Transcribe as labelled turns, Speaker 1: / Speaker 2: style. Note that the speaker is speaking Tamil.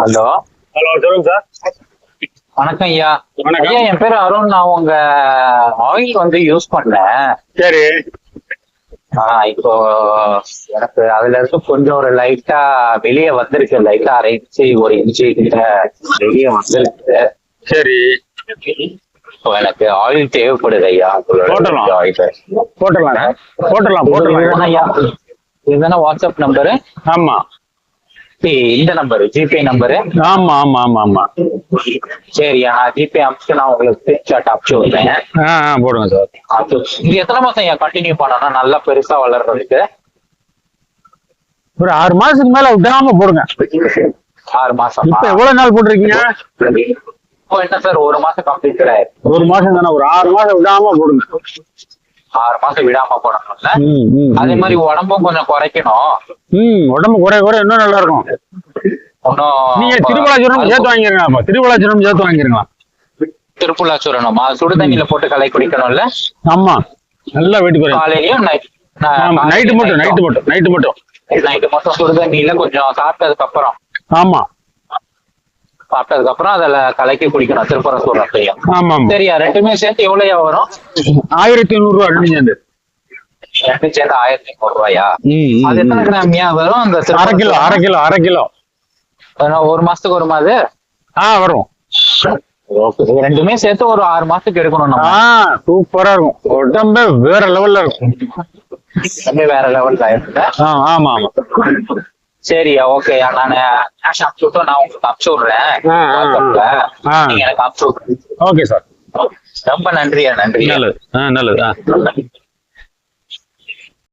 Speaker 1: ஹலோ.
Speaker 2: ஹலோ, சொல்லுங்க சார்.
Speaker 1: வணக்கம் ஐயா.
Speaker 2: வணக்கம்.
Speaker 1: ஐயா, என் பேரு அருண். நான் உங்க ஆயில் வந்து யூஸ் பண்ணேன்.
Speaker 2: சரி.
Speaker 1: இப்போ எனக்கு அதுல இருந்து கொஞ்சம் ஒரு லைட்டா வெளியே வந்திருக்கு. லைட்டா 1/2 இன்ச்சு 1 இன்ச்சு கிட்ட வெளியே வந்திருக்கு.
Speaker 2: சரி,
Speaker 1: இப்போ எனக்கு ஆயில் தேவைப்படுது ஐயா.
Speaker 2: போட்டுடலாம்.
Speaker 1: ஆயில்
Speaker 2: போட்டுடலாம் போட்டுடலாம்.
Speaker 1: ஐயா, இதுதானே வாட்ஸ்அப் நம்பரு?
Speaker 2: ஆமா
Speaker 1: இந்த நம்பரு ஜிபே நம்பரு?
Speaker 2: ஆமா ஆமா ஆமா ஆமா.
Speaker 1: சரியா, நான் ஜிபே அனுப்பிச்சு நான் உங்களுக்கு ஸ்கிரீன்ஷாட் அனுப்பிச்சு விடுறேன்.
Speaker 2: போடுங்க சார்.
Speaker 1: இது எத்தனை மாசம் ஐயா கண்டினியூ பண்ணணும் நல்லா பெருசா வளர்றதுக்கு?
Speaker 2: ஒரு 6 மாசத்துக்கு மேல விடாம போடுங்க.
Speaker 1: 6 மாசம்.
Speaker 2: இப்ப எவ்வளவு நாள் போட்டிருக்கீங்க?
Speaker 1: இப்போ என்ன சார், 1 மாசம் கம்ப்ளீட் ஆயிருக்கு.
Speaker 2: 1 மாசம் தானே, ஒரு 6 மாசம் விடாம போடுங்க.
Speaker 1: 6 மாசம் விடாம போடணும்ல. அதே மாதிரி உடம்பும் கொஞ்சம் குறைக்கணும்.
Speaker 2: உடம்பு குறைய இன்னும் நல்லா இருக்கும். நீங்க திருவள்ளாச்சுரம் சேர்த்து வாங்கிருங்க. திருவள்ளாச்சுரம் சேர்த்து வாங்கிருங்களா?
Speaker 1: திருப்புலாச்சுரணுமா? சுடு தண்ணியில போட்டு கலை குடிக்கணும்ல?
Speaker 2: ஆமா, நல்லா வெயிட் குறையும்.
Speaker 1: காலையிலயும்
Speaker 2: நைட்டு
Speaker 1: மட்டும் சுடு தண்ணியில கொஞ்சம் சாப்பிட்டதுக்கு அப்புறம்.
Speaker 2: ஆமா,
Speaker 1: சாப்பிட்டதுக்கு அப்புறம் அதுல கலக்கி குடிக்கணும் திருப்பரசூரத்தையும்.
Speaker 2: ஆமா.
Speaker 1: சரியா, ரெண்டுமே சேர்த்து எவ்வளவு வரும்?
Speaker 2: 1500 ரூபா ரெண்டு சேர்ந்து.
Speaker 1: ரெண்டு சேர்ந்து 1500 ரூபாயா? அது எத்தனை கிராமியா வரும்? அந்த
Speaker 2: 1/2 கிலோ.
Speaker 1: 1 மாசத்துக்கு வருமா அது?
Speaker 2: வரும்.
Speaker 1: ரெண்டுமே சேர்த்து ஒரு 6 மாசத்துக்கு எடுக்கணும் நம்ம.
Speaker 2: சூப்பரா இருக்கும். உடம்பே வேற லெவல்ல இருக்கும்.
Speaker 1: வேற லெவல்ல இருக்கு.
Speaker 2: ஆமா ஆமா.
Speaker 1: சரியா, ஓகேயா. நானு கேஷ் அனுப்பிச்சு நான் உங்களுக்கு அனுப்பிச்சு விடுறேன். நீங்க எனக்கு அனுப்பிச்சு விடுறேன்.
Speaker 2: Okay sir.
Speaker 1: ரொம்ப நன்றியா. நன்றி.
Speaker 2: நல்லது.